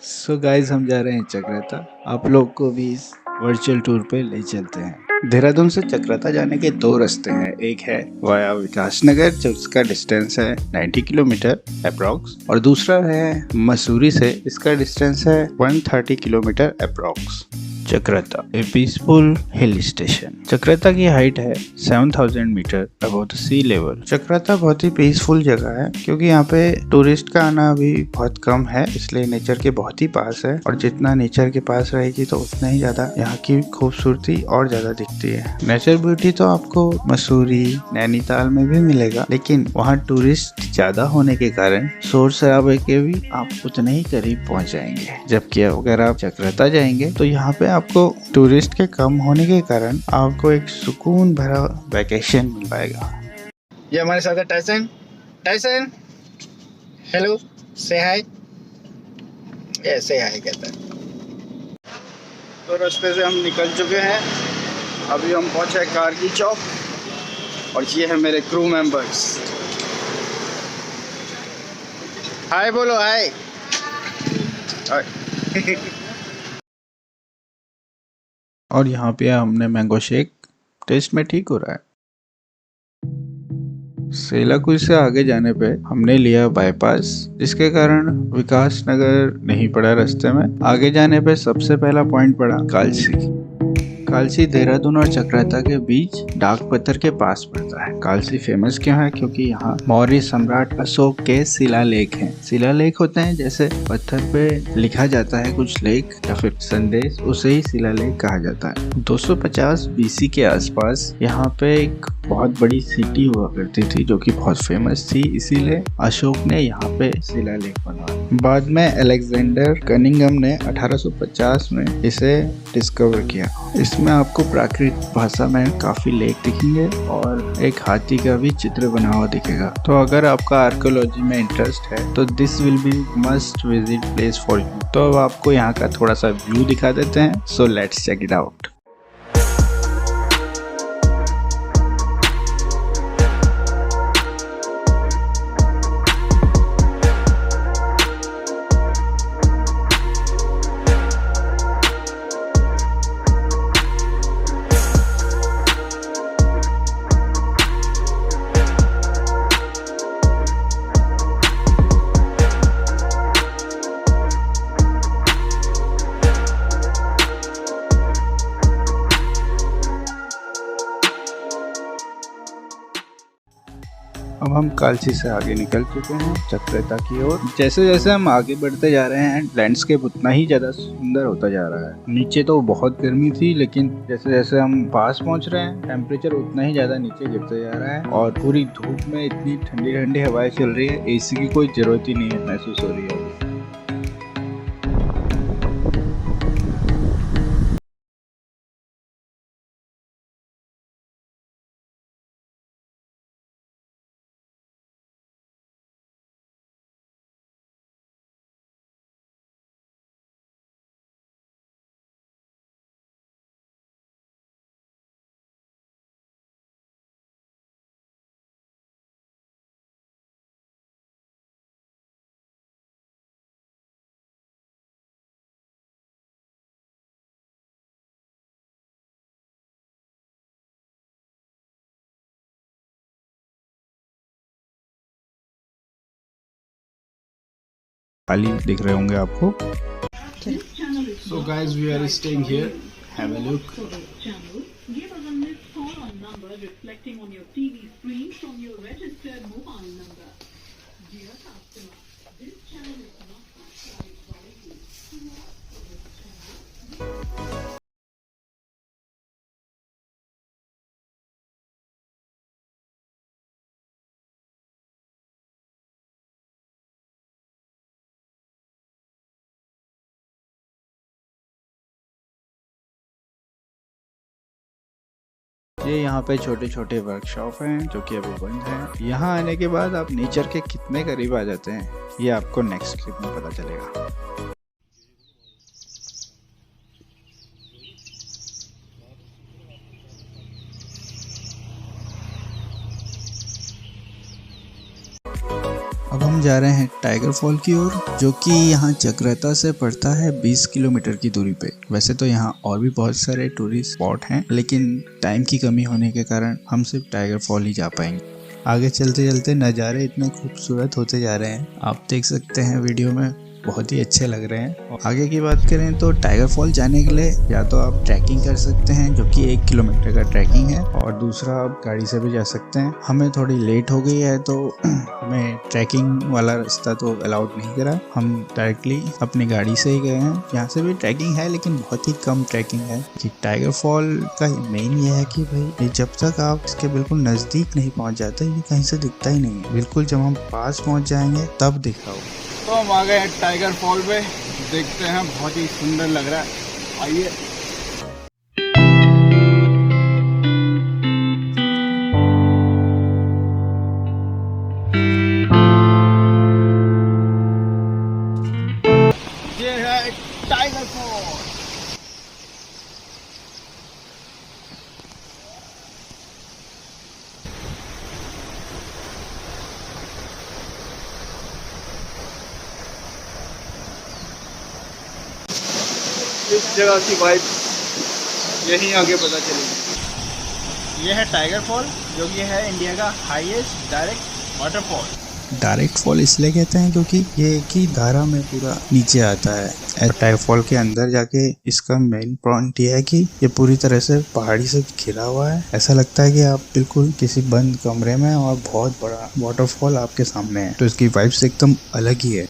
So guys हम जा रहे हैं चक्राता। आप लोग को भी इस वर्चुअल टूर पे ले चलते हैं। देहरादून से चक्राता जाने के दो रास्ते हैं। एक है वाया विकासनगर जिसका डिस्टेंस है 90 किलोमीटर अप्रॉक्स, और दूसरा है मसूरी से, इसका डिस्टेंस है 130 kilometre approx. Chakrata a peaceful hill station. Chakrata की हाइट है 7000 metre above the sea level. Chakrata बहुत ही पीसफुल जगह है क्योंकि यहाँ पे टूरिस्ट का आना भी बहुत कम है, इसलिए नेचर के बहुत ही पास है। और जितना नेचर के पास रहेगी तो उतना ही ज्यादा यहाँ की खूबसूरती और ज्यादा दिखती है। नेचर ब्यूटी तो आपको मसूरी नैनीताल में भी मिलेगा, लेकिन वहाँ टूरिस्ट ज्यादा होने के कारण शोर शराबे के भी आप उतने ही करीब पहुँच जाएंगे। जबकि अगर आप चक्राता जाएंगे तो यहाँ पे आपको टूरिस्ट के कम होने के कारण आपको एक सुकून भरा वैकेशन मिल पाएगा। ये हमारे साथ है टाइसन। टाइसन हेलो, से हाय। ये से हाय कहता है। तो रास्ते से हम निकल चुके हैं। अभी हम पहुंचे कारगी चौक, और ये है मेरे क्रू मेंबर्स। हाय बोलो, हाय। और यहाँ पे हमने मैंगो शेक, टेस्ट में ठीक हो रहा है। सेलाकुई से आगे जाने पे हमने लिया बाईपास, जिसके कारण विकास नगर नहीं पड़ा रास्ते में। आगे जाने पे सबसे पहला पॉइंट पड़ा कालसी। कालसी देहरादून और चक्राता के बीच डाक पत्थर के पास पड़ता है। कालसी फेमस क्यों है? क्योंकि यहाँ मौर्य सम्राट अशोक के शिलालेख हैं। शिलालेख होते हैं जैसे पत्थर पे लिखा जाता है कुछ लेख या फिर संदेश, उसे ही शिलालेख कहा जाता है। 250 बीसी के आसपास यहाँ पे एक बहुत बड़ी सिटी हुआ करती थी जो कि बहुत फेमस थी, इसीलिए अशोक ने यहाँ पे शिलालेख बनवाया। बाद में अलेक्जेंडर कनिंघम ने 1850 में इसे डिस्कवर किया। इसमें आपको प्राकृत भाषा में काफी लेख दिखेंगे और एक हाथी का भी चित्र बना हुआ दिखेगा। तो अगर आपका आर्कियोलॉजी में इंटरेस्ट है तो this will be must visit place for you. तो अब आपको यहाँ का थोड़ा सा व्यू दिखा देते हैं। So let's check it out. अब हम कालसी से आगे निकल चुके हैं चक्राता की ओर। जैसे जैसे हम आगे बढ़ते जा रहे हैं लैंडस्केप उतना ही ज्यादा सुंदर होता जा रहा है। नीचे तो बहुत गर्मी थी, लेकिन जैसे जैसे हम पास पहुंच रहे हैं टेम्परेचर उतना ही ज्यादा नीचे गिरते जा रहा है, और पूरी धूप में इतनी ठंडी ठंडी हवाएं चल रही है, एसी की कोई जरूरत ही नहीं है महसूस हो रही है। खाली दिख रहे होंगे आपको। So guys, we are staying here. Have a look. Give us a missed call on number reflecting on your TV screen from your registered mobile number. Dear customer, this channel is not subscribed by you. To opt for this channel, ये यहाँ पे छोटे छोटे workshop हैं जो कि अभी बंद हैं। यहाँ आने के बाद आप नेचर के कितने करीब आ जाते हैं ये आपको नेक्स्ट ट्रिप में पता चलेगा। अब हम जा रहे हैं टाइगर फॉल की ओर, जो कि यहाँ चक्राता से पड़ता है 20 किलोमीटर की दूरी पे। वैसे तो यहाँ और भी बहुत सारे टूरिस्ट स्पॉट हैं, लेकिन टाइम की कमी होने के कारण हम सिर्फ टाइगर फॉल ही जा पाएंगे। आगे चलते चलते नज़ारे इतने खूबसूरत होते जा रहे हैं, आप देख सकते हैं वीडियो में, बहुत ही अच्छे लग रहे हैं। और आगे की बात करें तो टाइगर फॉल जाने के लिए या तो आप ट्रैकिंग कर सकते हैं, जो कि 1 किलोमीटर का ट्रैकिंग है, और दूसरा आप गाड़ी से भी जा सकते हैं। हमें थोड़ी लेट हो गई है तो हमें ट्रैकिंग वाला रास्ता तो अलाउड नहीं करा, हम डायरेक्टली अपनी गाड़ी से ही गए हैं। यहाँ से भी ट्रैकिंग है, लेकिन बहुत ही कम ट्रैकिंग है। कि टाइगर फॉल का मेन ये है कि भाई जब तक आप इसके बिल्कुल नज़दीक नहीं पहुँच जाते, ये कहीं से दिखता ही नहीं है। बिल्कुल जब हम पास पहुँच जाएंगे तब दिखा होगा। तो हम आ गए हैं टाइगर फॉल पे, देखते हैं, बहुत ही सुंदर लग रहा है। आइए। ये है टाइगर फॉल। इस जगह की वाइब यहीं आगे पता चलेगी। यह है टाइगर फॉल, जो कि है इंडिया का highest direct waterfall. Direct fall इसलिए कहते हैं क्योंकि ये एक ही धारा में पूरा नीचे आता है। टाइगर फॉल के अंदर जाके इसका मेन पॉइंट ये है कि ये पूरी तरह से पहाड़ी से घिरा हुआ है। ऐसा लगता है कि आप बिल्कुल किसी बंद कमरे में और बहुत बड़ा वाटरफॉल आपके सामने है, तो इसकी वाइब्स एकदम अलग ही है।